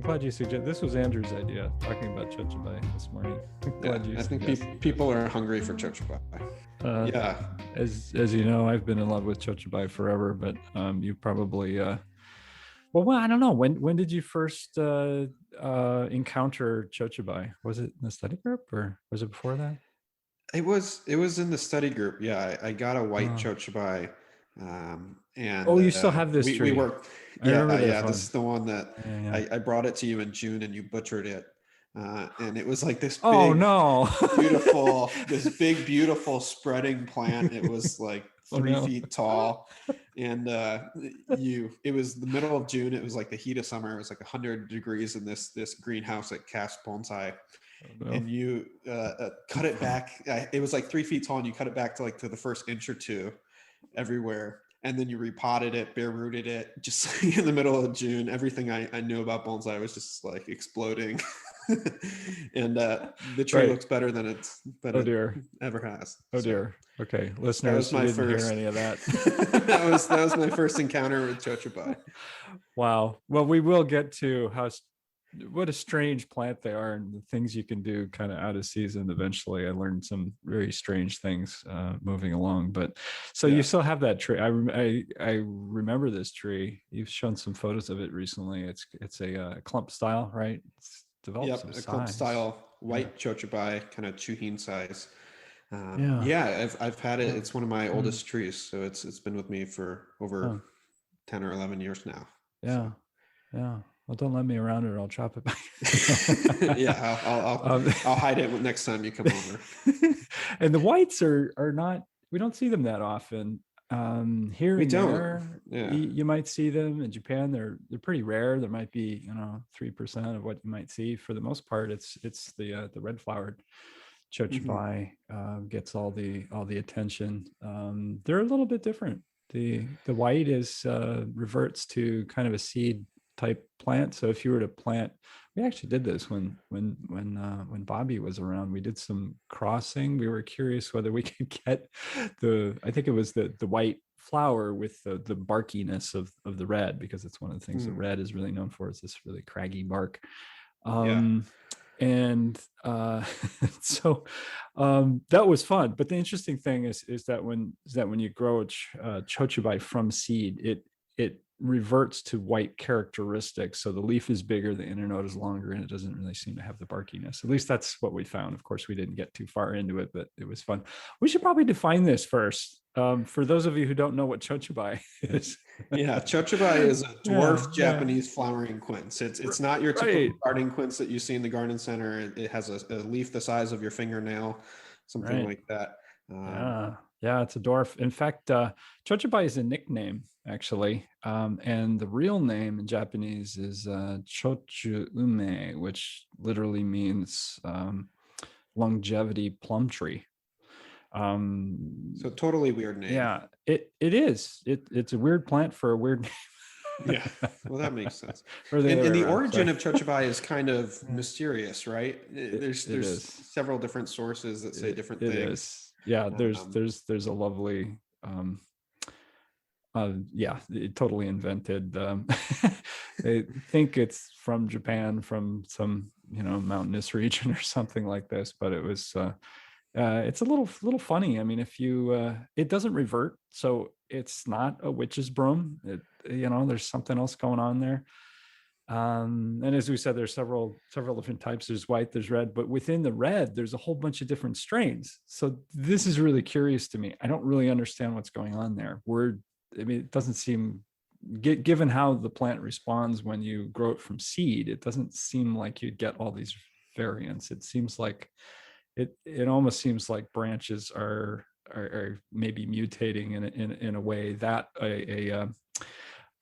glad you suggested. This was Andrew's idea, talking about chojubai this morning. Glad you. I think people are hungry for chojubai. Yeah. As you know, I've been in love with chojubai forever, but you probably. Well, I don't know. When did you first encounter chojubai? Was it in the study group, or was it before that? It was in the study group. Yeah, I got a white chojubai, and you still have this tree. We worked. I remember this one. This is the one that I brought it to you in June, and you butchered it. And it was like this big, beautiful, this big, beautiful spreading plant. It was like 3 feet tall. And it was the middle of June. It was like the heat of summer. It was like 100 degrees in this greenhouse at Cass Bonsai. And you cut it back. It was like 3 feet tall, and you cut it back to the first inch or two everywhere. And then you repotted it, bare rooted it, just in the middle of June. Everything I knew about bonsai was just like exploding. And the tree looks better than it ever has. Oh dear. Okay, listeners, that was my didn't hear any of that. that was my first encounter with chojubai. Wow. Well, we will get to what a strange plant they are and the things you can do kind of out of season. Eventually I learned some very strange things moving along, but you still have that tree. I remember this tree. You've shown some photos of it recently. It's a clump style, right? It's developed some size. Clump style white chojubai, kind of chuhin size. I've had it. It's one of my oldest trees, so it's been with me for over 10 or 11 years now. Yeah. Well, don't let me around it, or I'll chop it back. I'll hide it next time you come over. And the whites are not. We don't see them that often. Here we don't. There, you might see them in Japan. They're pretty rare. There might be 3% of what you might see. For the most part, it's the red flowered chojubai gets all the attention. They're a little bit different. The white reverts to kind of a seed type plant. So if you were to plant, we actually did this when Bobby was around. We did some crossing. We were curious whether we could get I think it was the white flower with the barkiness of the red, because it's one of the things that red is really known for, is this really craggy bark. And so that was fun. But the interesting thing is that when you grow a chojubai from seed, it reverts to white characteristics. So the leaf is bigger, the internode is longer, and it doesn't really seem to have the barkiness. At least that's what we found. Of course, we didn't get too far into it, but it was fun. We should probably define this first. For those of you who don't know what chojubai is. Chojubai is a dwarf Japanese flowering quince. It's not your typical garden quince that you see in the garden center. It has a leaf the size of your fingernail, something like that. Yeah, it's a dwarf. In fact, chojubai is a nickname, actually. And the real name in Japanese is chojuume, which literally means longevity plum tree. So totally weird name. Yeah, it is. It's a weird plant for a weird name. Yeah, well, that makes sense. And the origin of chojubai is kind of mysterious, right? There's several different sources that say different things. It is. Yeah, there's a lovely totally invented. They think it's from Japan, from some mountainous region or something like this, but it was it's a little funny. I mean, if you it doesn't revert, so it's not a witch's broom. There's something else going on there. And as we said, there's several different types. There's white, there's red, but within the red, there's a whole bunch of different strains. So this is really curious to me. I don't really understand what's going on there. It doesn't seem, given how the plant responds when you grow it from seed, it doesn't seem like you'd get all these variants. It seems like it almost seems like branches are maybe mutating in a way that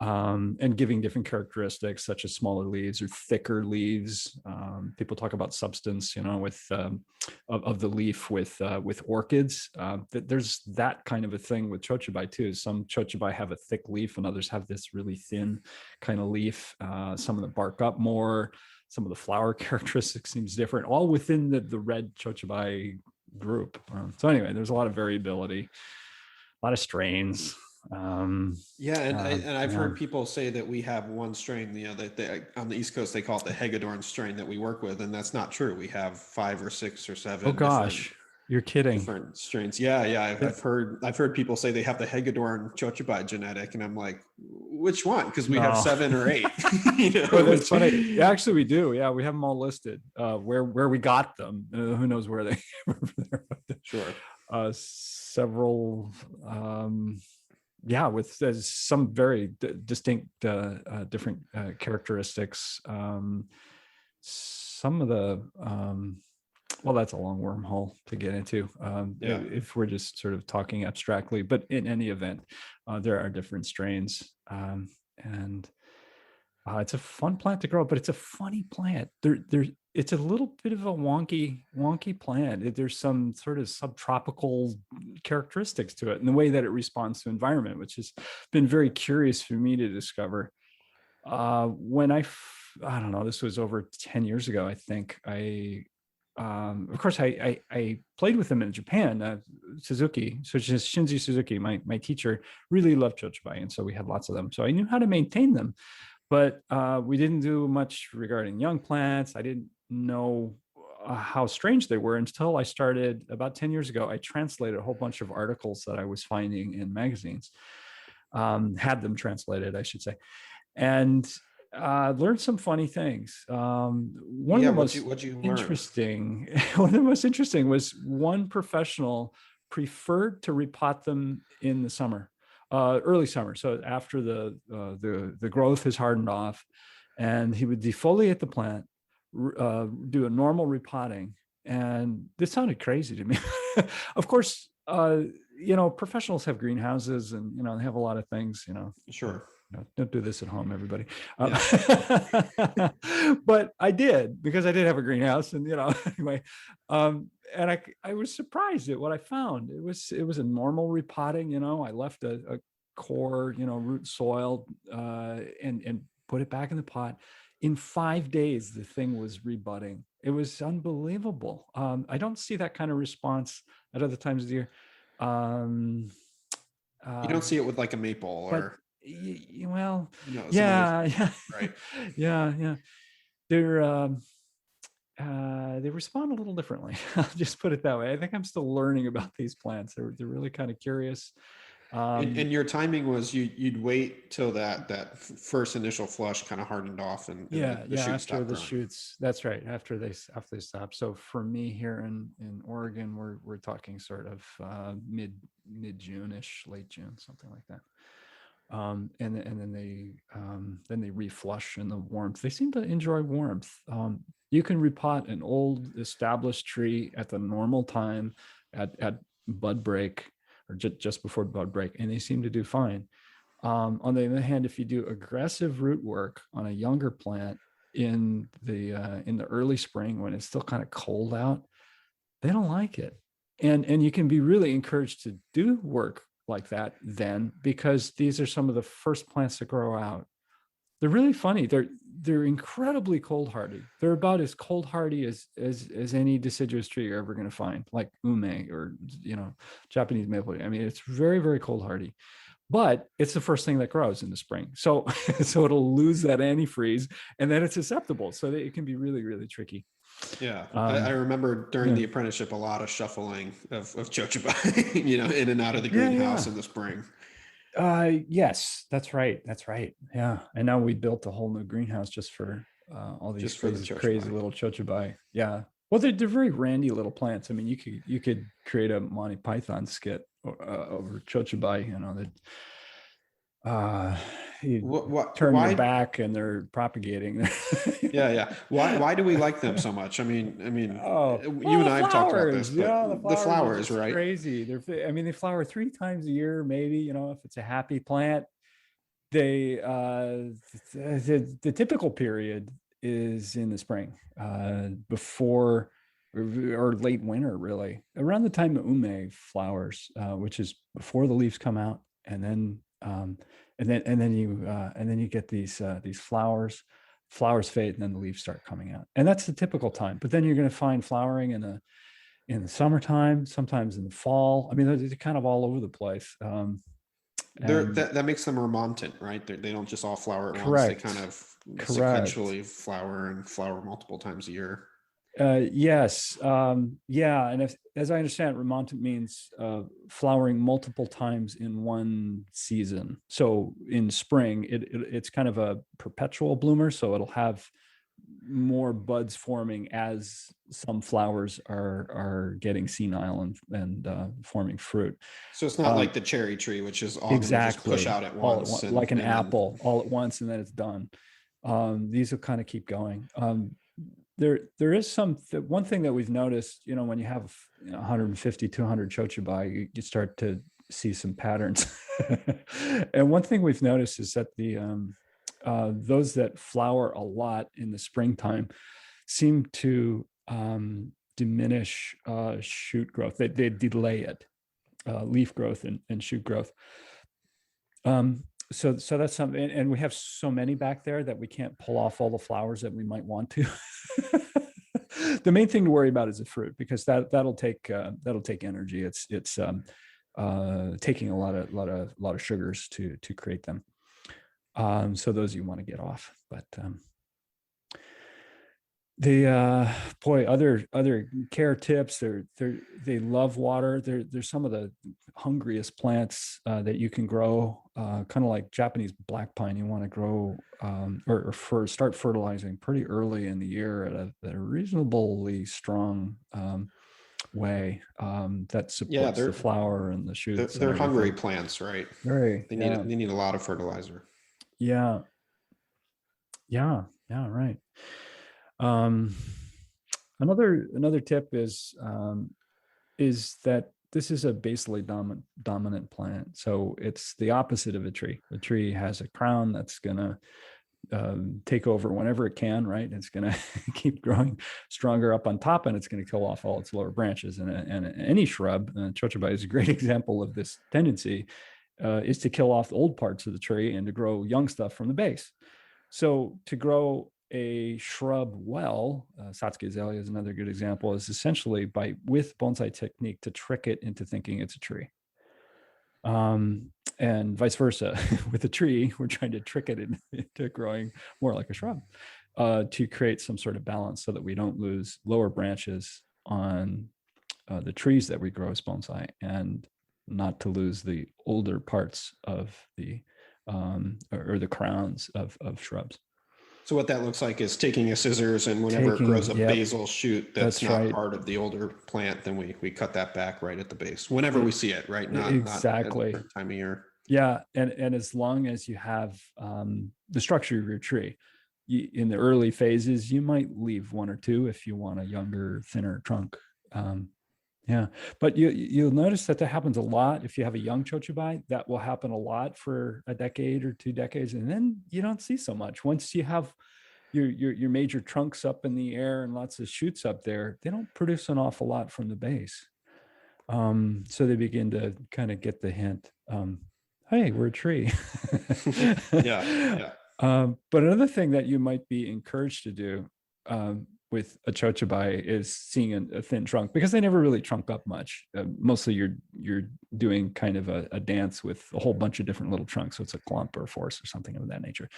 and giving different characteristics, such as smaller leaves or thicker leaves. People talk about substance, with of the leaf with orchids. There's that kind of a thing with chojubai too. Some chojubai have a thick leaf, and others have this really thin kind of leaf. Some of them bark up more. Some of the flower characteristics seems different, all within the red chojubai group. So anyway, there's a lot of variability, a lot of strains. Yeah, and I've heard people say that we have one strain, that on the East Coast they call it the Hagedorn strain that we work with, and that's not true. We have 5 or 6 or 7 Oh gosh, you're kidding. different strains. Yeah. I've heard people say they have the Hagedorn chojubai genetic, and I'm like, which one? Because we have 7 or 8. That's funny. Actually, we do. Yeah, we have them all listed. Where we got them? Who knows where they came from? Sure. Several. With some very distinct, different characteristics. Some of the, that's a long wormhole to get into. If we're just sort of talking abstractly, but in any event, there are different strains, and it's a fun plant to grow, but it's a funny plant. It's a little bit of a wonky plant. There's some sort of subtropical characteristics to it and the way that it responds to environment, which has been very curious for me to discover. When I don't know, this was over 10 years ago, I think. Of course, I played with them in Japan. Suzuki, so just Shinji Suzuki, my teacher, really loved chojubai, and so we had lots of them. So I knew how to maintain them. But we didn't do much regarding young plants. I didn't know how strange they were until I started about 10 years ago. I translated a whole bunch of articles that I was finding in magazines, had them translated, I should say, and learned some funny things. One of the most interesting was one professional preferred to repot them in the summer. Early summer, so after the growth has hardened off, and he would defoliate the plant, do a normal repotting, and this sounded crazy to me. Of course, professionals have greenhouses, and they have a lot of things. Sure. Don't do this at home, everybody. But I did, because I did have a greenhouse, and anyway. And I was surprised at what I found. It was a normal repotting. I left a core, root soil, and put it back in the pot. In 5 days, the thing was rebudding. It was unbelievable. I don't see that kind of response at other times of the year. You don't see it with like a maple or. Right. Yeah. They respond a little differently. I'll just put it that way. I think I'm still learning about these plants. They're really kind of curious. And your timing was you'd wait till that first initial flush kind of hardened off, and the shoots after the shoots. That's right. After they stop. So for me here in Oregon, we're talking sort of mid June-ish, late June, something like that. And then they reflush in the warmth. They seem to enjoy warmth. You can repot an old established tree at the normal time at bud break, or just before bud break, and they seem to do fine. On the other hand, if you do aggressive root work on a younger plant in the early spring, when it's still kind of cold out, they don't like it. And you can be really encouraged to do work like that then, because these are some of the first plants to grow out. They're really funny. They're incredibly cold hardy. They're about as cold hardy as any deciduous tree you're ever going to find, like ume or Japanese maple. I mean, it's very, very cold hardy, but it's the first thing that grows in the spring. So it'll lose that antifreeze, and then it's susceptible. So that it can be really, really tricky. Yeah, I remember during the apprenticeship a lot of shuffling of chojubai, in and out of the greenhouse in the spring. Yes, that's right. Yeah, and now we built a whole new greenhouse just for all these crazy little chojubai. Yeah, well, they're very randy little plants. I mean, you could create a Monty Python skit over chojubai. You turn your back and they're propagating. Yeah. Why do we like them so much? I mean, you and I have talked about this, but the flowers, right? Crazy. They flower 3 times a year, maybe. If it's a happy plant, the typical period is in the spring, before or late winter, really, around the time that ume flowers, which is before the leaves come out, and then you get these flowers fade, and then the leaves start coming out, and that's the typical time. But then you're going to find flowering in the summertime, sometimes in the fall. I mean, they're kind of all over the place. That makes them remontant, right? They don't just all flower at once. They kind of sequentially flower and flower multiple times a year. Yes. Yeah. And as I understand, remontant means flowering multiple times in one season. So in spring, it's kind of a perpetual bloomer. So it'll have more buds forming as some flowers are getting senile and forming fruit. So it's not like the cherry tree, which is all exactly just push out at once, like an apple, all at once, and then it's done. These will kind of keep going. There is one thing that we've noticed, when you have 150, 200 chojubai, you start to see some patterns. And one thing we've noticed is that those that flower a lot in the springtime seem to diminish shoot growth. They delay it, leaf growth and shoot growth. So that's something, and we have so many back there that we can't pull off all the flowers that we might want to. The main thing to worry about is the fruit, because that'll take energy. It's taking a lot of sugars to create them. So those you want to get off, but other care tips. They love water. They're some of the hungriest plants that you can grow. Kind of like Japanese black pine. You want to grow start fertilizing pretty early in the year at a reasonably strong way that supports the flower and the shoots. They're hungry plants, right? They need a lot of fertilizer. Yeah, right. Another tip is that this is a basally dominant plant. So it's the opposite of a tree. The tree has a crown that's going to take over whenever it can, right? It's going to keep growing stronger up on top, and it's going to kill off all its lower branches. And any shrub, chojubai is a great example of this tendency, is to kill off the old parts of the tree and to grow young stuff from the base. So to grow a shrub well, Satsuki azalea is another good example, is essentially with bonsai technique to trick it into thinking it's a tree. And vice versa. With a tree, we're trying to trick it into growing more like a shrub, to create some sort of balance so that we don't lose lower branches on the trees that we grow as bonsai, and not to lose the older parts of the or the crowns of shrubs. So what that looks like is taking a scissors, and whenever it grows a basil shoot that's not part of the older plant, then we cut that back right at the base whenever we see it, right? Not exactly not time of year. Yeah, and as long as you have the structure of your tree, in the early phases, you might leave one or two if you want a younger, thinner trunk. Yeah, but you'll notice that happens a lot if you have a young chojubai. That will happen a lot for a decade or 2 decades, and then you don't see so much. Once you have your major trunks up in the air and lots of shoots up there, they don't produce an awful lot from the base. So they begin to kind of get the hint. Hey, we're a tree. Yeah. But another thing that you might be encouraged to do with a chojubai is seeing a thin trunk, because they never really trunk up much. Mostly you're doing kind of a dance with a whole bunch of different little trunks. So it's a clump or a forest or something of that nature.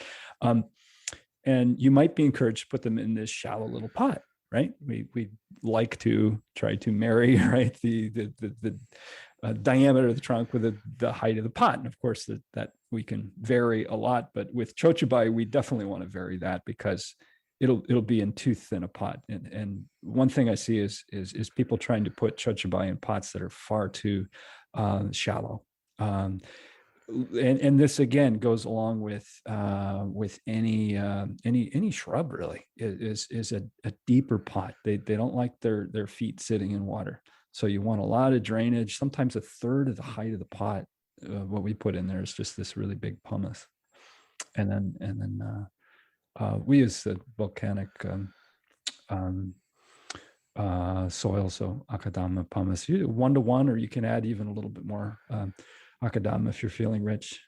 And you might be encouraged to put them in this shallow little pot, right? We like to try to marry, right, the diameter of the trunk with the height of the pot. And of course that we can vary a lot, but with chojubai, we definitely want to vary that, because it'll be in too thin a pot. And one thing I see is people trying to put chojubai in pots that are far too shallow. And this again goes along with any shrub, really, is a deeper pot. They don't like their feet sitting in water. So you want a lot of drainage, sometimes a third of the height of the pot. What we put in there is just this really big pumice. And then we use the volcanic soil, so akadama pumice, 1-to-1, or you can add even a little bit more akadama if you're feeling rich.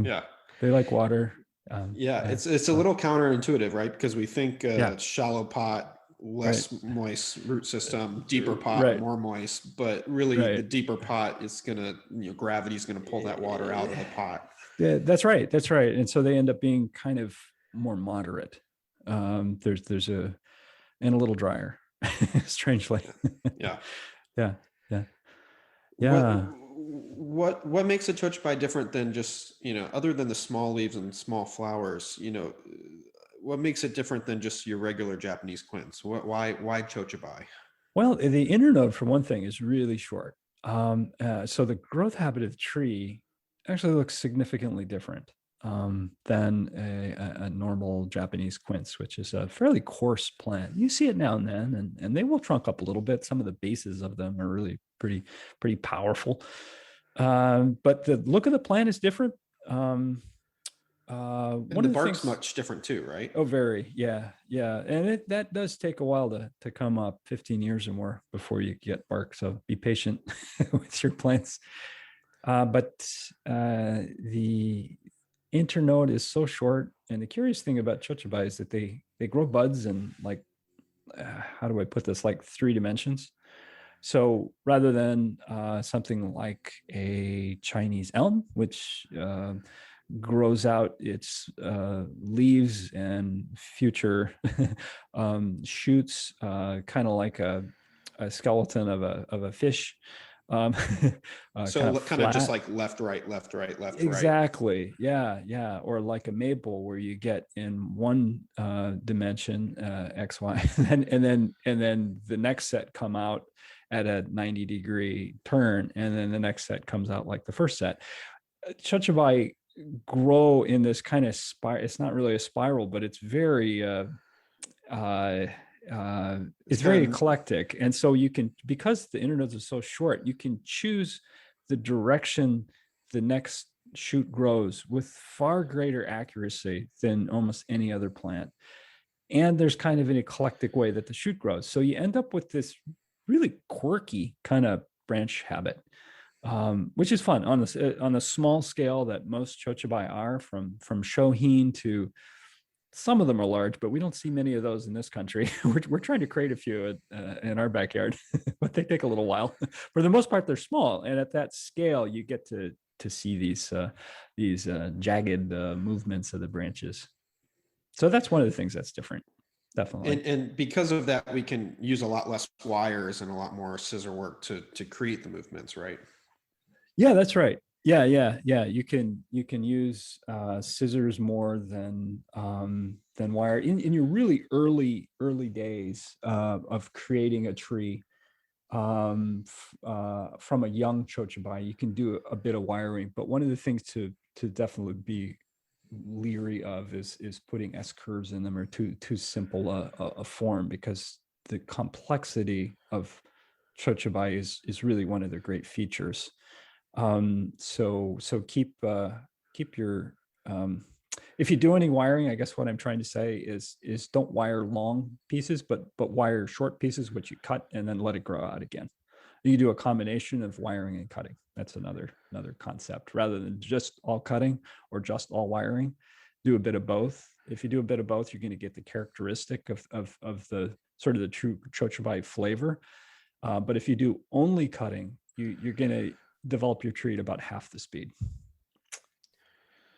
Yeah, they like water. It's a little counterintuitive, right? Because we think shallow pot less moist root system, deeper pot, more moist, but really the deeper pot is gonna, gravity is gonna pull that water out of the pot. Yeah, that's right. And so they end up being kind of more moderate. There's a little drier, strangely. Yeah. Yeah. What makes a chojubai different than just, other than the small leaves and small flowers, what makes it different than just your regular Japanese quince? Why chojubai? Well, the internode, for one thing, is really short. So the growth habit of the tree actually looks significantly different than a normal Japanese quince, which is a fairly coarse plant. You see it now and then, and they will trunk up a little bit. Some of the bases of them are really pretty powerful. But the look of the plant is different. And one of the bark's much different too, right? Oh, very. Yeah. And that does take a while to come up, 15 years or more before you get bark. So be patient with your plants. But the internode is so short. And the curious thing about chojubai is that they grow buds in like, how do I put this? Like 3 dimensions. So rather than something like a Chinese elm, which grows out its leaves and future shoots, kind of like a skeleton of a fish. So kind of just like left, right, left, right, left, exactly. Right. Yeah. Or like a maple where you get in one dimension, X, Y, and then the next set come out at a 90-degree turn, and then the next set comes out like the first set. Chojubai grow in this kind of spiral. It's not really a spiral, but it's very it's very eclectic. And so you can, because the internodes are so short, you can choose the direction the next shoot grows with far greater accuracy than almost any other plant. And there's kind of an eclectic way that the shoot grows. So you end up with this really quirky kind of branch habit, which is fun on the small scale that most chojubai are, from shohin to, some of them are large, but we don't see many of those in this country. We're trying to create a few in our backyard, but they take a little while. For the most part, they're small, and at that scale, you get to see these jagged movements of the branches. So that's one of the things that's different, definitely. And because of that, we can use a lot less wires and a lot more scissor work to create the movements, right? Yeah, that's right. Yeah. You can use scissors more than wire in your really early days of creating a tree. From a young chojubai, you can do a bit of wiring, but one of the things to definitely be leery of is putting S curves in them, or too simple a form, because the complexity of chojubai is really one of their great features. So keep your if you do any wiring, I guess what I'm trying to say is don't wire long pieces, but wire short pieces, which you cut and then let it grow out again. You do a combination of wiring and cutting. That's another concept, rather than just all cutting or just all wiring. Do a bit of both. If you do a bit of both, you're going to get the characteristic of the sort of the true chojubai flavor. But if you do only cutting, you're going to develop your tree at about half the speed.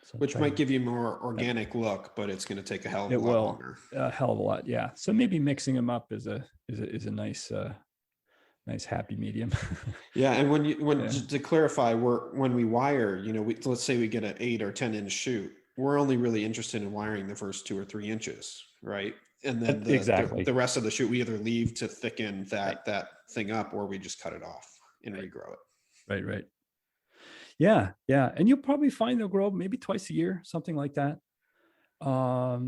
So which might give you more organic look, but it's going to take a hell of a lot longer. A hell of a lot, yeah. So maybe mixing them up is a nice happy medium. Yeah, and to clarify, when we wire, let's say we get an 8 or 10 inch shoot, we're only really interested in wiring the first 2 or 3 inches, right? And then the rest of the shoot we either leave to thicken that thing up, or we just cut it off and regrow it. Right. Yeah. And you'll probably find they'll grow maybe twice a year, something like that. So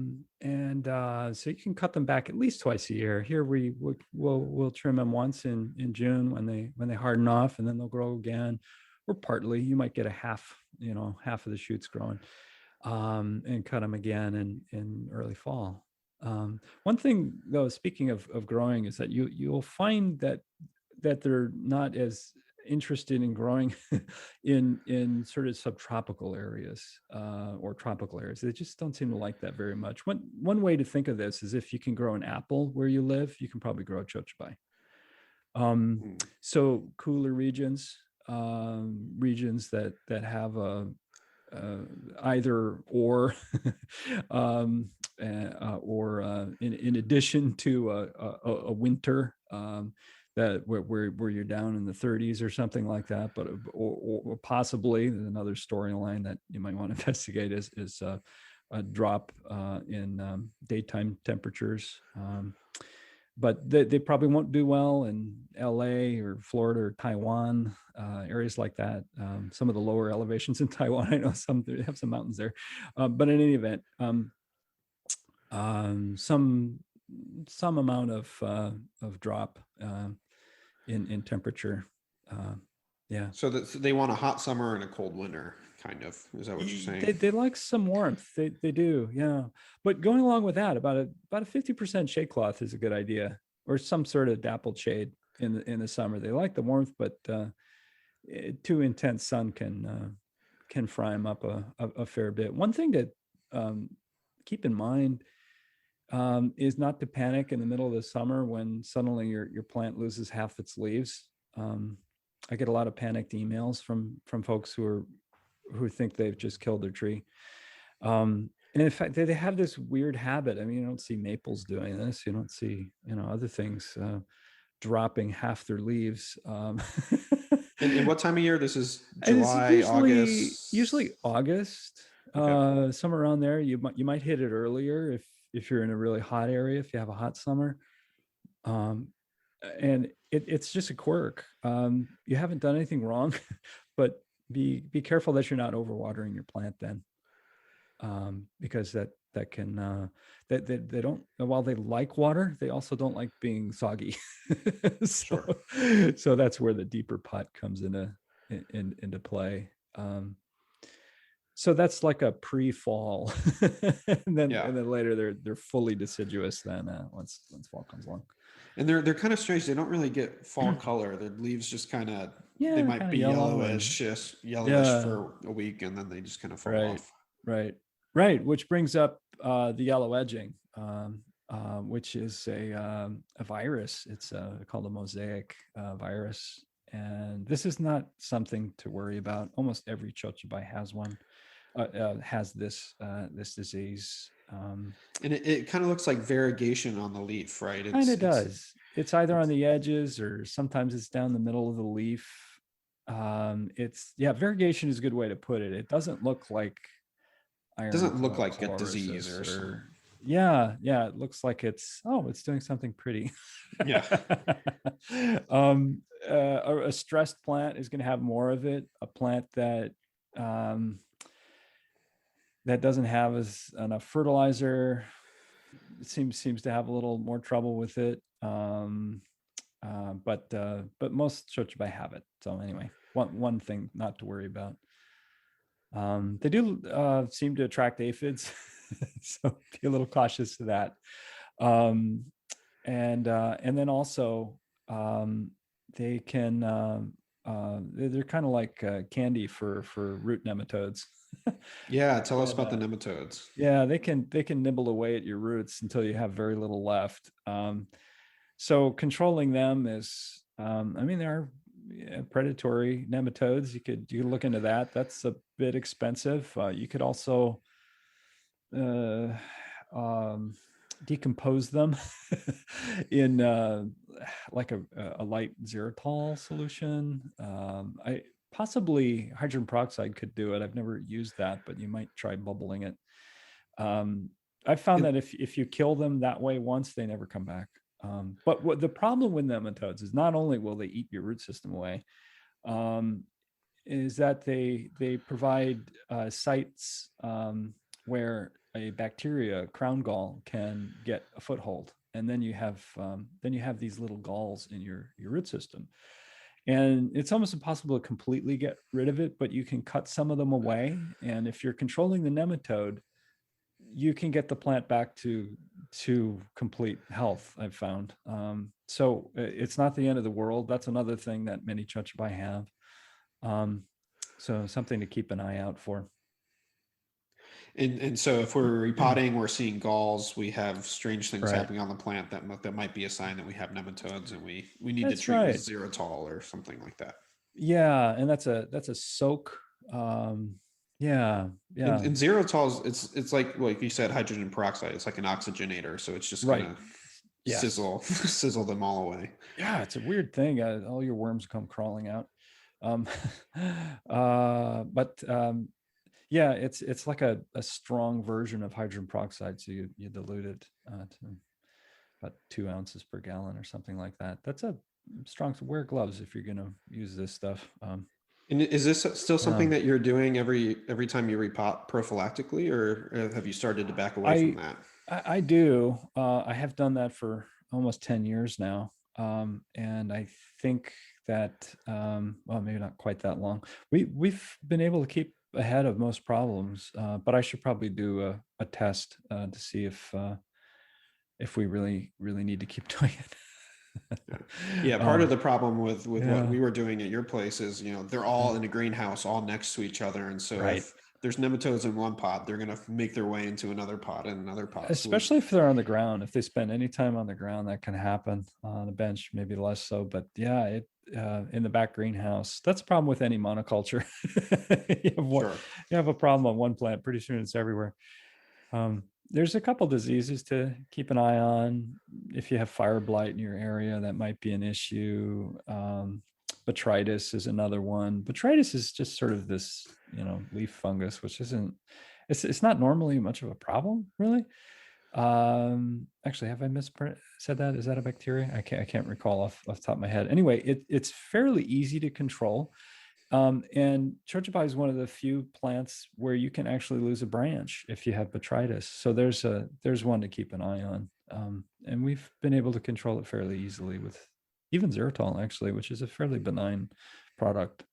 you can cut them back at least twice a year. Here we'll trim them once in June when they harden off, and then they'll grow again, or partly. You might get a half of the shoots growing, and cut them again in early fall. One thing though, speaking of growing, is that you'll find that they're not as interested in growing in sort of subtropical areas or tropical areas. They just don't seem to like that very much. One way to think of this is if you can grow an apple where you live, you can probably grow a chojubai. So cooler regions, regions that have a either or in addition to a winter that where you're down in the 30s or something like that, but or possibly another storyline that you might want to investigate is a drop in daytime temperatures. But they probably won't do well in LA or Florida or Taiwan, areas like that. Some of the lower elevations in Taiwan, I know they have some mountains there. But in any event, some amount of drop in temperature. Yeah. So they want a hot summer and a cold winter, kind of. Is that what you're saying? They like some warmth. They do, yeah. But going along with that, about a 50% shade cloth is a good idea, or some sort of dappled shade in the summer. They like the warmth, but too intense sun can fry them up a fair bit. One thing to keep in mind is not to panic in the middle of the summer when suddenly your plant loses half its leaves. I get a lot of panicked emails from folks who think they've just killed their tree. And in fact, they have this weird habit. I mean, you don't see maples doing this. You don't see, other things dropping half their leaves. And what time of year? This is July, August? Usually August, okay. Somewhere around there. You might hit it earlier if you're in a really hot area, if you have a hot summer. And it's just a quirk. You haven't done anything wrong, but be careful that you're not overwatering your plant then, because that can they don't, while they like water, they also don't like being soggy. So that's where the deeper pot comes into play. So that's like a pre-fall, and then later they're fully deciduous then once fall comes along. And they're kind of strange. They don't really get fall color. Their leaves just kind of, they might be yellowish for a week, and then they just kind of fall off. Right. Which brings up the yellow edging, which is a virus. It's called a mosaic virus. And this is not something to worry about. Almost every chojubai has one, has this disease. And it kind of looks like variegation on the leaf, right? It kind of does. It's either on the edges or sometimes it's down the middle of the leaf. Variegation is a good way to put it. It doesn't look like iron. It doesn't look like a disease or something. Yeah. It looks like it's doing something pretty. Yeah. A stressed plant is going to have more of it. A plant that doesn't have enough fertilizer seems to have a little more trouble with it. But most chojubai have it. So anyway, one thing not to worry about. They do seem to attract aphids, so be a little cautious to that. And then also they can they're kind of like candy for root nematodes. Yeah, tell us about the nematodes. Yeah, they can nibble away at your roots until you have very little left. So controlling them is, there are predatory nematodes. You could look into that. That's a bit expensive. You could also decompose them in like a light xeritol solution. Possibly hydrogen peroxide could do it. I've never used that, but you might try bubbling it. I've found that if you kill them that way once, they never come back. But what the problem with nematodes is, not only will they eat your root system away, is that they provide sites where a bacteria, crown gall, can get a foothold, and then you have these little galls in your root system. And it's almost impossible to completely get rid of it, but you can cut some of them away. And if you're controlling the nematode, you can get the plant back to to complete health, I've found. So it's not the end of the world. That's another thing that many chojubai have. So something to keep an eye out for. And so if we're repotting, we're seeing galls, we have strange things Right. happening on the plant that might be a sign that we have nematodes, and we need to That's treat with right. xylitol or something like that. Yeah, and that's a soak. Yeah. And xylitol is it's like you said, hydrogen peroxide. It's like an oxygenator, so it's just Right. gonna Yes. sizzle them all away. Yeah, it's a weird thing. All your worms come crawling out. Um, but yeah, it's like a strong version of hydrogen peroxide. So you dilute it to about 2 ounces per gallon or something like that. That's a strong. Wear gloves if you're going to use this stuff. And is this still something that you're doing every time you repot prophylactically, or have you started to back away from that? I do. I have done that for almost 10 years now. And I think that, well, maybe not quite that long. We've been able to keep ahead of most problems, but I should probably do a test to see if we really need to keep doing it. Yeah, part of the problem with what we were doing at your place is, they're all in a greenhouse, all next to each other, and so if there's nematodes in one pot, they're going to make their way into another pot and another pot. Especially if they're on the ground. If they spend any time on the ground, that can happen. On a bench, maybe less so. But yeah, in the back greenhouse, that's a problem with any monoculture. You have a problem on one plant, pretty soon it's everywhere. There's a couple diseases to keep an eye on. If you have fire blight in your area, that might be an issue. Botrytis is another one. Botrytis is just sort of this, leaf fungus, which it's not normally much of a problem, really. Actually, have I said that? Is that a bacteria? I can't recall off the top of my head. Anyway, it's fairly easy to control. And chojubai is one of the few plants where you can actually lose a branch if you have botrytis. So there's one to keep an eye on. And we've been able to control it fairly easily with even xylitol, actually, which is a fairly benign product.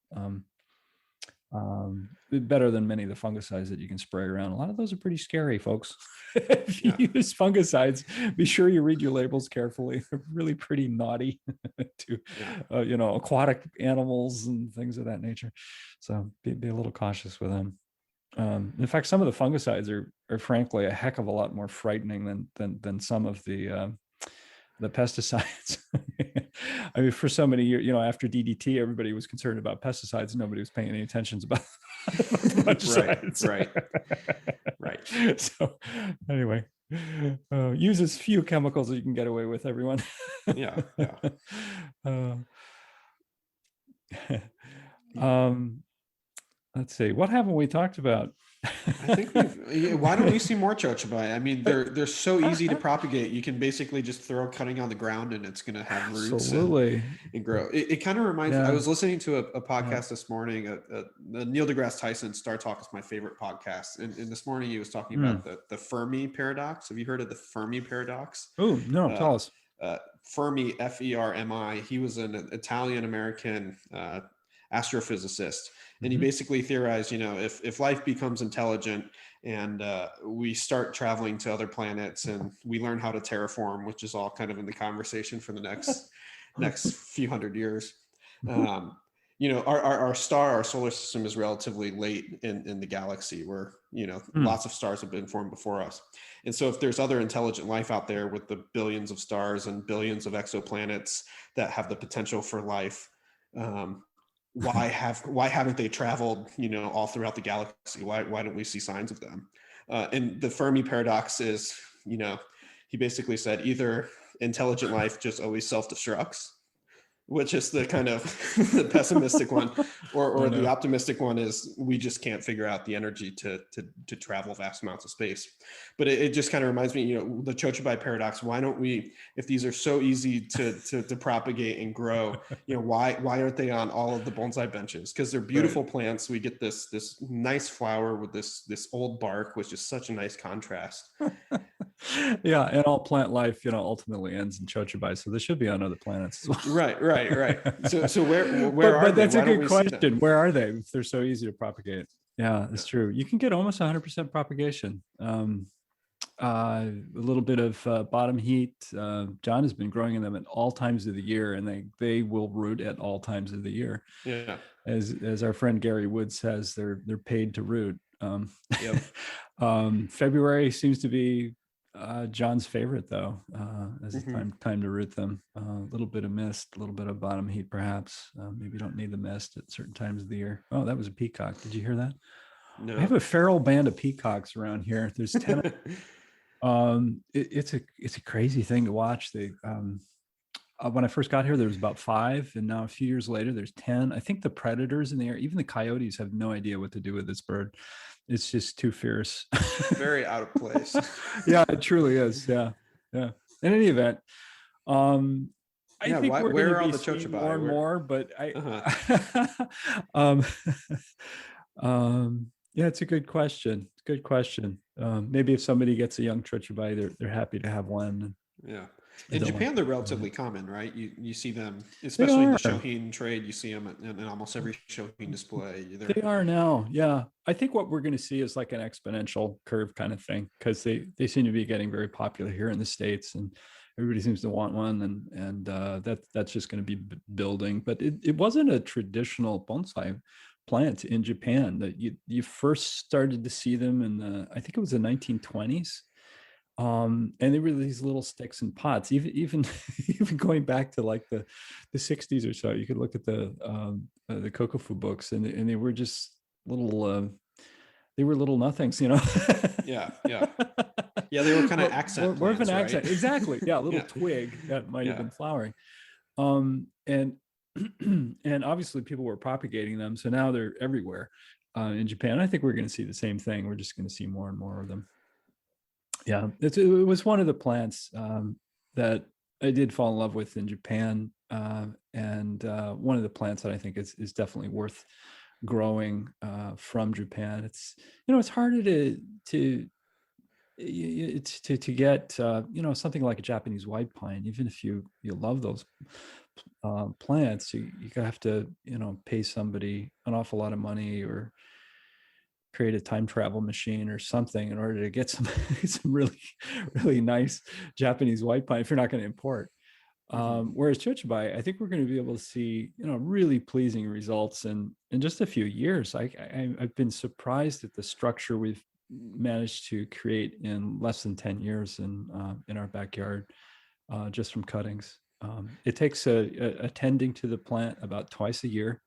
Better than many of the fungicides that you can spray around. A lot of those are pretty scary, folks. If you use fungicides, be sure you read your labels carefully. They're really pretty naughty to, aquatic animals and things of that nature. So be a little cautious with them. In fact, some of the fungicides are frankly a heck of a lot more frightening than some of the pesticides. I mean, for so many years, after DDT, everybody was concerned about pesticides. Nobody was paying any attention about the fungicides. Right. So anyway, use as few chemicals as you can get away with, everyone. Yeah. Let's see. What haven't we talked about? I think why don't we see more chojubai? I mean, they're so easy to propagate. You can basically just throw cutting on the ground and it's going to have roots and grow. It kind of reminds me, I was listening to a podcast this morning. Neil deGrasse Tyson Star Talk is my favorite podcast. And this morning he was talking about the Fermi paradox. Have you heard of the Fermi paradox? Oh, no, tell us. Fermi, Fermi. He was an Italian-American astrophysicist. And he basically theorized, if life becomes intelligent and we start traveling to other planets and we learn how to terraform, which is all kind of in the conversation for the next few hundred years. Our solar system is relatively late in the galaxy where, lots of stars have been formed before us. And so if there's other intelligent life out there with the billions of stars and billions of exoplanets that have the potential for life, why haven't they traveled, all throughout the galaxy? Why don't we see signs of them? And the Fermi paradox is, he basically said either intelligent life just always self-destructs, which is the kind of the pessimistic one, or the optimistic one is we just can't figure out the energy to travel vast amounts of space. But it just kind of reminds me, the chojubai paradox. Why don't we, if these are so easy to propagate and grow, why aren't they on all of the bonsai benches? Because they're beautiful plants. We get this nice flower with this old bark, which is such a nice contrast. Yeah, and all plant life, ultimately ends in chojubai, so they should be on other planets as well. Right. So where are they? But that's a good question. Where are they if they're so easy to propagate? Yeah, it's true. You can get almost 100% propagation. a little bit of bottom heat. John has been growing them at all times of the year, and they will root at all times of the year. Yeah. As our friend Gary Wood says, they're paid to root. Yep. February seems to be John's favorite, though, as a time to root them. A little bit of mist, a little bit of bottom heat, perhaps. Maybe you don't need the mist at certain times of the year. Oh, that was a peacock. Did you hear that? No. I have a feral band of peacocks around here. There's 10. It's a crazy thing to watch. They when I first got here, there was about 5, and now a few years later, there's 10. I think the predators in the air, even the coyotes, have no idea what to do with this bird. It's just too fierce. Very out of place. Yeah, it truly is. Yeah. In any event, I think we're going to be seeing more and more, but yeah, it's a good question. Maybe if somebody gets a young chojubai, they're happy to have one. Yeah. In Japan, they're relatively common, right? You see them, especially in the shohin trade. You see them in almost every shohin display. They are now, yeah. I think what we're going to see is like an exponential curve kind of thing, because they seem to be getting very popular here in the States, and everybody seems to want one, and that's just going to be building. But it wasn't a traditional bonsai plant in Japan. That you first started to see them in I think it was the 1920s. And they were these little sticks and pots, even going back to like the 60s or so. You could look at the kokofu books, and they were just little nothings, you know. Yeah. They were kind of accent more of an right? accent, exactly. Yeah, a little twig that might have been flowering. And obviously people were propagating them, so now they're everywhere in Japan. I think we're going to see the same thing. We're just going to see more and more of them. Yeah, it was one of the plants that I did fall in love with in Japan, and one of the plants that I think is definitely worth growing from Japan. It's it's harder to get something like a Japanese white pine. Even if you love those plants, you have to pay somebody an awful lot of money or create a time travel machine or something in order to get some really, really nice Japanese white pine if you're not going to import. Whereas chojubai, I think we're going to be able to see, really pleasing results in just a few years. I've been surprised at the structure we've managed to create in less than 10 years in our backyard, just from cuttings. It takes a tending to the plant about twice a year.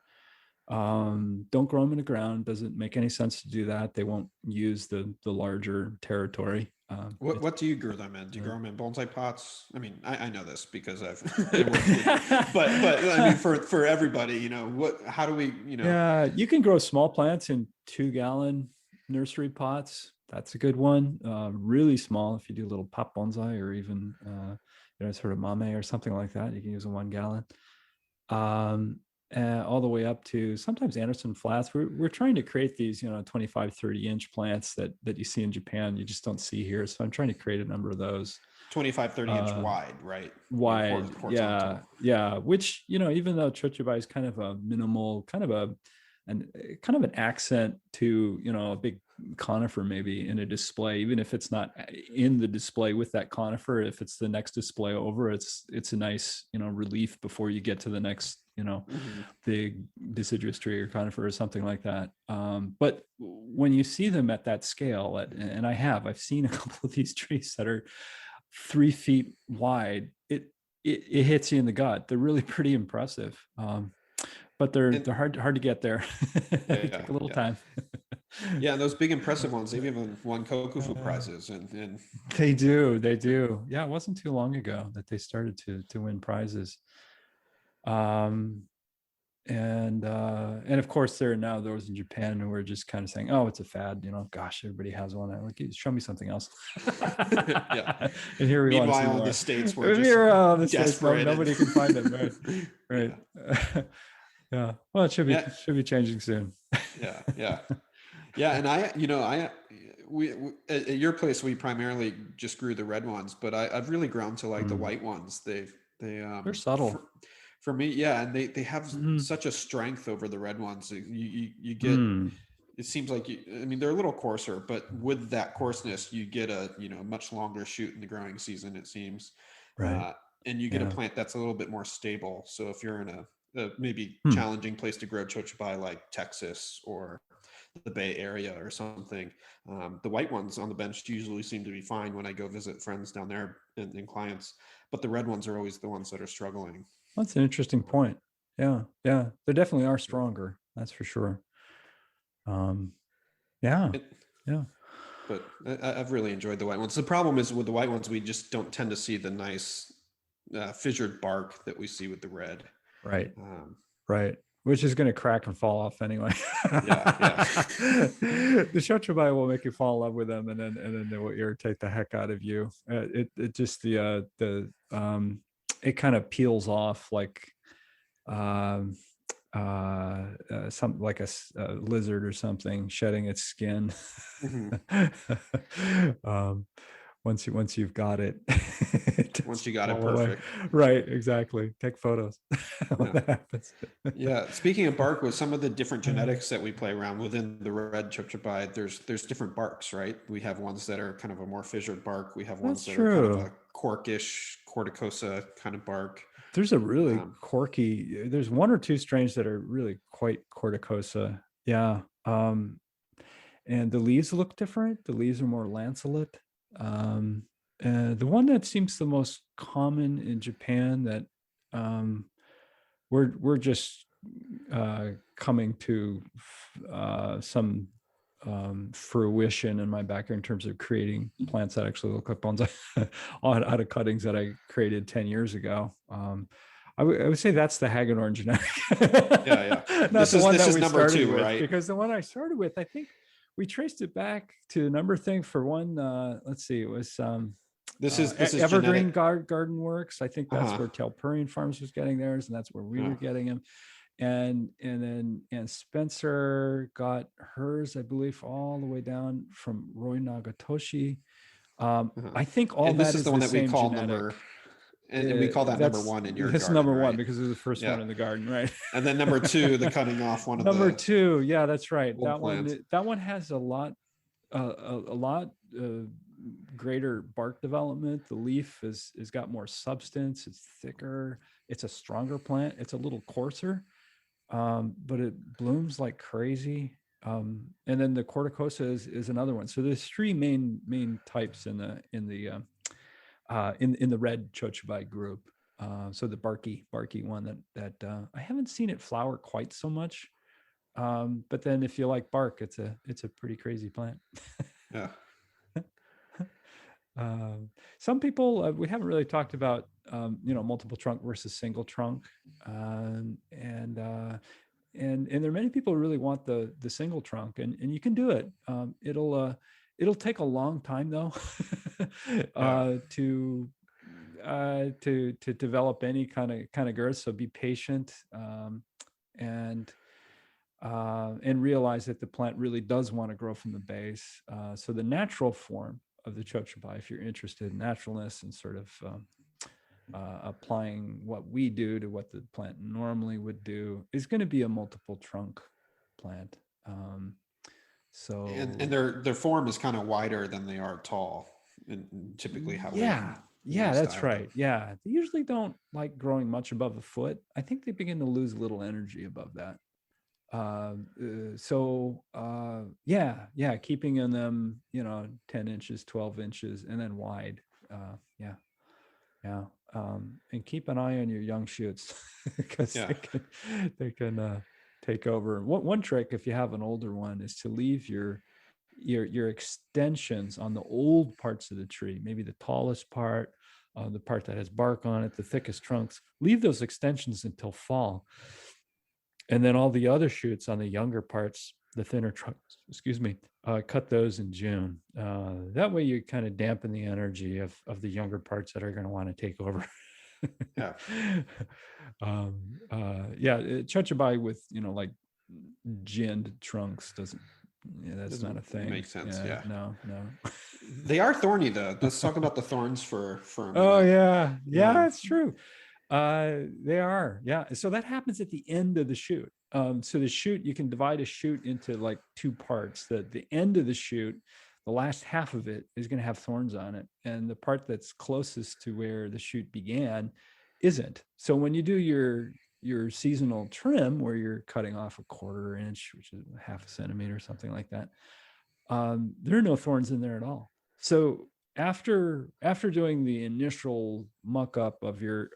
Don't grow them in the ground. Doesn't make any sense to do that. They won't use the larger territory. What do you grow them in? Do you grow them in bonsai pots? I mean, I know this because I've but I mean for everybody, how do we, Yeah, you can grow small plants in 2-gallon nursery pots. That's a good one. Really small, if you do a little pop bonsai, or even sort of mame or something like that, you can use a 1 gallon. All the way up to sometimes Anderson flats. We're trying to create these 25, 30 inch plants that you see in Japan, you just don't see here. So I'm trying to create a number of those. 25, 30 inch wide, right? Wide, yeah. Which even though chojubai is kind of a minimal, kind of an accent to a big conifer maybe in a display, even if it's not in the display with that conifer, if it's the next display over, it's a nice relief before you get to the next big deciduous tree or conifer or something like that. But when you see them at that scale, and I've seen a couple of these trees that are 3 feet wide, it hits you in the gut. They're really pretty impressive. But they're hard to get there. They take a little time. Yeah, those big impressive ones, they've even won kokufu prizes, and they do. Yeah, it wasn't too long ago that they started to win prizes. And of course there are now those in Japan who are just kind of saying, oh, it's a fad, gosh, everybody has one. I'm like, show me something else. Yeah. And here we meanwhile in the States we're just desperate. Nobody can find them. Right. Yeah. Well, it should be changing soon. Yeah. And we at your place we primarily just grew the red ones, but I've really grown to like the white ones. They're subtle. For me, yeah, and they have such a strength over the red ones. You get it seems like they're a little coarser, but with that coarseness, you get a much longer shoot in the growing season. It seems, Right. and you get a plant that's a little bit more stable. So if you're in a maybe Hmm. challenging place to grow chojubai like Texas or the Bay Area or something, the white ones on the bench usually seem to be fine when I go visit friends down there and clients, but the red ones are always the ones that are struggling. That's an interesting point. Yeah, yeah, they definitely are stronger. That's for sure. Yeah, yeah. But I've really enjoyed the white ones. The problem is with the white ones, we just don't tend to see the nice fissured bark that we see with the red. Right. Right. Which is going to crack and fall off anyway. Yeah. The chojubai will make you fall in love with them, and then they will irritate the heck out of you. It just it kind of peels off like something like a lizard or something shedding its skin. Mm-hmm. Once you've got it, once you got it perfect. Right, exactly. Take photos when that happens. Yeah, speaking of bark, with some of the different genetics that we play around within the red chojubai, there's different barks, right? We have ones that are kind of a more fissured bark. We have ones that are kind of a corkish corticosa kind of bark. There's a really quirky, there's one or two strains that are really quite corticosa. Yeah. And the leaves look different. The leaves are more lanceolate. The one that seems the most common in Japan that we're just coming to some fruition in my backyard in terms of creating plants that actually look like bonsai out of cuttings that I created 10 years ago. I would say that's the Hagedorn genetic. Yeah. Not the one that we started 2, with, right? Because the one I started with, I think we traced it back to a number thing for one. Let's see, it was this is Evergreen Garden Works. I think that's where Telpurian Farms was getting theirs, and that's where we were getting them. And Spencer got hers, I believe, all the way down from Roy Nagatoshi. I think all that is the one that we call genetic. Number. And we call that number 1 in your garden. That's number 1, right? because it was the first one in the garden, right? And then number 2, the cutting off one of number 2, yeah, that's right. That one has a lot greater bark development. The leaf is got more substance. It's thicker. It's a stronger plant. It's a little coarser, but it blooms like crazy. And then the corticosa is another one. So there's 3 main types in the red chojubai group. So the barky one that I haven't seen it flower quite so much. But then if you like bark, it's a pretty crazy plant. Yeah. Some people, we haven't really talked about multiple trunk versus single trunk, and there are many people who really want the single trunk, and you can do it. It'll take a long time though to develop any kind of girth. So be patient, and realize that the plant really does want to grow from the base. So the natural form of the chojubai, if you're interested in naturalness and sort of applying what we do to what the plant normally would do, is going to be a multiple trunk plant. So and their form is kind of wider than they are tall, and typically how that's right. Yeah, they usually don't like growing much above a foot. I think they begin to lose a little energy above that. Keeping in them 10 inches, 12 inches, and then wide. And keep an eye on your young shoots, because they can take over. One trick, if you have an older one, is to leave your extensions on the old parts of the tree, maybe the tallest part, the part that has bark on it, the thickest trunks. Leave those extensions until fall. And then all the other shoots on the younger parts, the thinner trunks, cut those in June. That way you kind of dampen the energy of the younger parts that are going to want to take over. Chojubai with, like ginned trunks doesn't not a thing. Makes sense. No. They are thorny though. Let's talk about the thorns for a minute. Oh yeah, that's true. They are. Yeah. So that happens at the end of the shoot. So the shoot, you can divide a shoot into like two parts. The end of the shoot, the last half of it is going to have thorns on it, and the part that's closest to where the shoot began isn't. So when you do your seasonal trim, where you're cutting off a 1/4 inch, which is 1/2 centimeter, something like that, there are no thorns in there at all. So after doing the initial muck up of your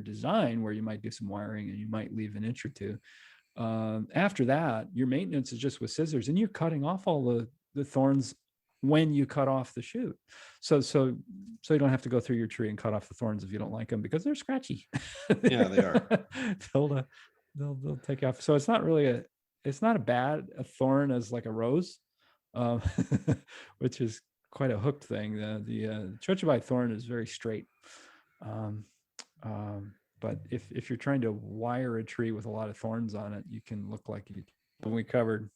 design, where you might do some wiring and you might leave an inch or two, after that, your maintenance is just with scissors, and you're cutting off all the thorns when you cut off the shoot. So you don't have to go through your tree and cut off the thorns if you don't like them, because they're scratchy. Yeah, they are. they'll take off. So it's not really it's not a thorn as like a rose, um, which is quite a hooked thing. The chojubai thorn is very straight. But if you're trying to wire a tree with a lot of thorns on it, you can look like you. When we covered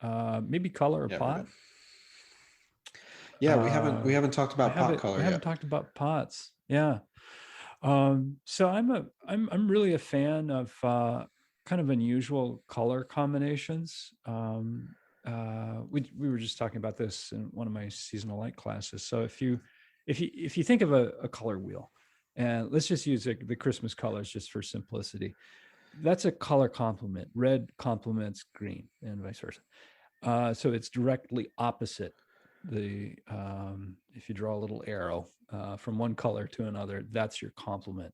maybe color or pot. Yeah, we haven't talked about pot color yet. We haven't talked about pots. Yeah. So I'm really a fan of kind of unusual color combinations. We were just talking about this in one of my seasonal light classes. So if you think of a color wheel, and let's just use the Christmas colors just for simplicity, that's a color complement. Red complements green and vice versa. So it's directly opposite. If you draw a little arrow from one color to another, that's your complement.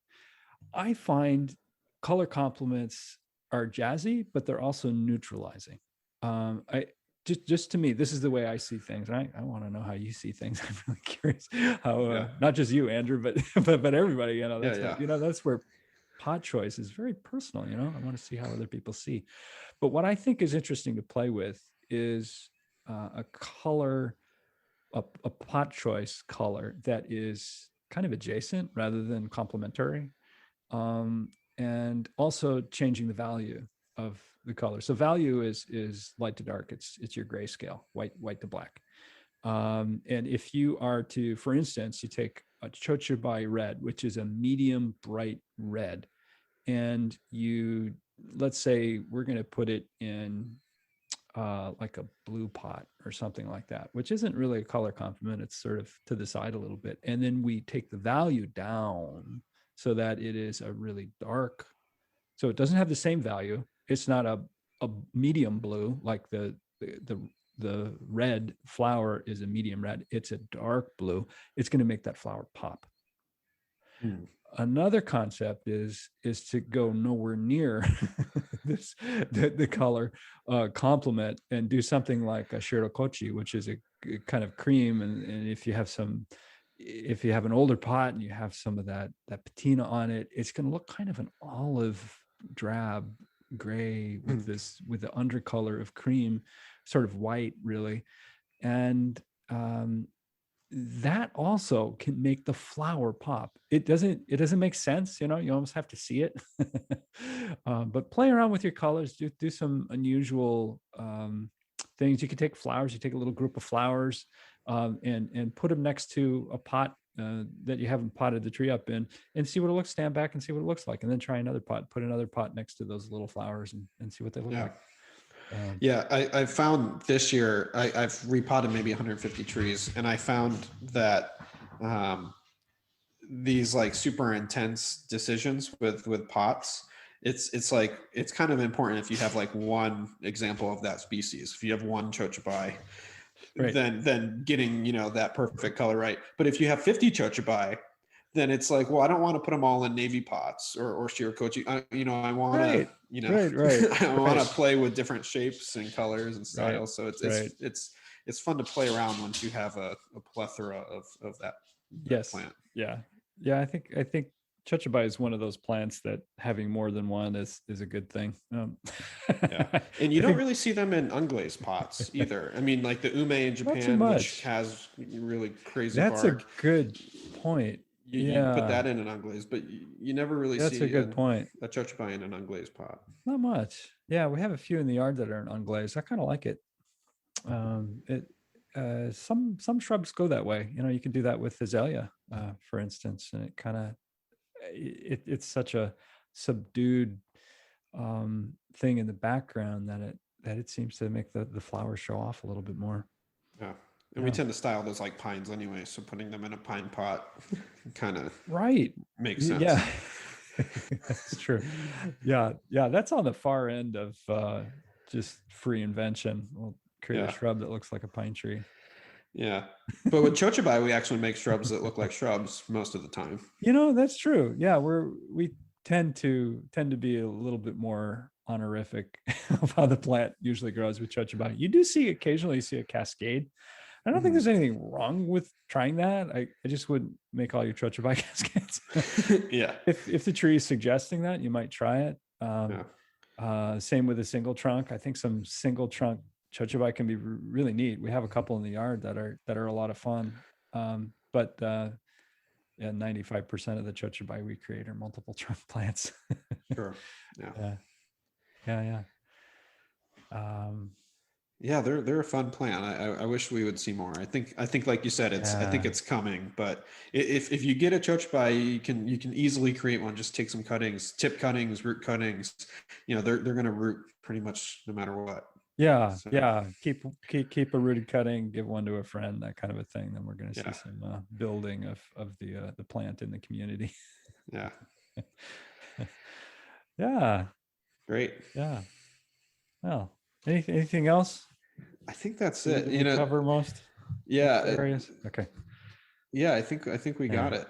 I find color complements are jazzy, but they're also neutralizing. Just to me, this is the way I see things. I want to know how you see things. I'm really curious how, not just you, Andrew, but everybody. That's where pot choice is very personal. I want to see how other people see. But what I think is interesting to play with is a color, a pot choice color that is kind of adjacent rather than complementary, and also changing the value of the color. So value is light to dark. It's your grayscale, white to black. And if you are to, for instance, you take a chojubai red, which is a medium bright red, and let's say we're going to put it in like a blue pot or something like that, which isn't really a color complement. It's sort of to the side a little bit. And then we take the value down so that it is a really dark. So it doesn't have the same value. It's not a medium blue like the red flower is a medium red. It's a dark blue. It's going to make that flower pop. Another concept is to go nowhere near the color complement and do something like a shirokochi, which is a kind of cream. And if you have an older pot and you have some of that patina on it, it's going to look kind of an olive drab gray with the undercolor of cream, sort of white really. And that also can make the flower pop. It doesn't make sense, you almost have to see it. But play around with your colors, do some unusual things. You can take flowers, you take a little group of flowers, and put them next to a pot that you haven't potted the tree up in, and see what it looks. Stand back and see what it looks like, and then try another pot, put another pot next to those little flowers, and see what they look like. I found this year, I've repotted maybe 150 trees, and I found that these like super intense decisions with pots, it's like, it's kind of important if you have like one example of that species. If you have one chojubai, right, then getting that perfect color right. But if you have 50 chojubai, then it's like, well, I don't want to put them all in navy pots or shirokochi. I want to, right. I want to play with different shapes and colors and styles. Right. So it's fun to play around once you have a plethora of that plant. Yeah. I think chojubai is one of those plants that having more than one is a good thing. And you don't really see them in unglazed pots either. I mean, like the ume in Japan, which has really crazy bark. That's a good point. You put that in an unglazed, but you never really see a good point. A chojubai in an unglazed pot. Not much. Yeah, we have a few in the yard that are unglazed. I kind of like it. Some shrubs go that way. You can do that with azalea, for instance, and it kind of it's such a subdued thing in the background that it seems to make the flowers show off a little bit more. Yeah. And we tend to style those like pines anyway, so putting them in a pine pot kind of makes sense. Yeah. That's true. Yeah. That's on the far end of just free invention. We'll create a shrub that looks like a pine tree. Yeah. But with chojubai, we actually make shrubs that look like shrubs most of the time. That's true. Yeah, we tend to be a little bit more honorific of how the plant usually grows with chojubai. You do occasionally see a cascade. I don't think there's anything wrong with trying that. I just wouldn't make all your chojubai cascades. Yeah. If the tree is suggesting that, you might try it. Same with a single trunk. I think some single trunk chojubai can be really neat. We have a couple in the yard that are a lot of fun. But 95% of the chojubai we create are multiple trunk plants. Sure. Yeah. Yeah. They're a fun plant. I wish we would see more. I think like you said, I think it's coming. But if you get a chojubai, you can easily create one. Just take some cuttings, tip cuttings, root cuttings. They're going to root pretty much no matter what. Yeah. Keep a rooted cutting, give one to a friend, that kind of a thing. Then we're going to see some building of the plant in the community. Yeah. Yeah. Great. Yeah. Well, anything else? I think that's it. Cover most. Yeah. Areas. Okay. Yeah, I think we got it.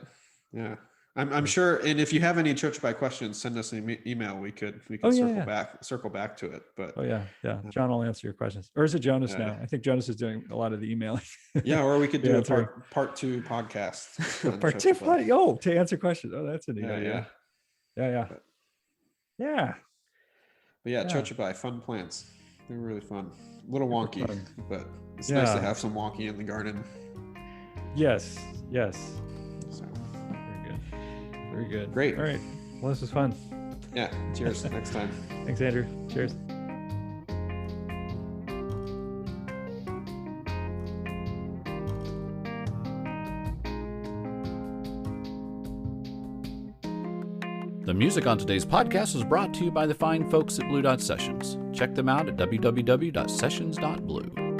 Yeah. I'm sure. And if you have any chojubai questions, send us an email. We could circle back to it. But John will answer your questions. Or is it Jonas now? I think Jonas is doing a lot of the emailing. Yeah. Or we could do a part 2 podcast. Part 2 to answer questions. Oh, that's a neat idea. Yeah. But chojubai, fun plants. They're really fun. A little wonky, but it's nice to have some wonky in the garden. Yes. So. Very good. Great. All right. Well, this was fun. Yeah. Cheers. Next time. Thanks, Andrew. Cheers. The music on today's podcast was brought to you by the fine folks at Blue Dot Sessions. Check them out at www.sessions.blue.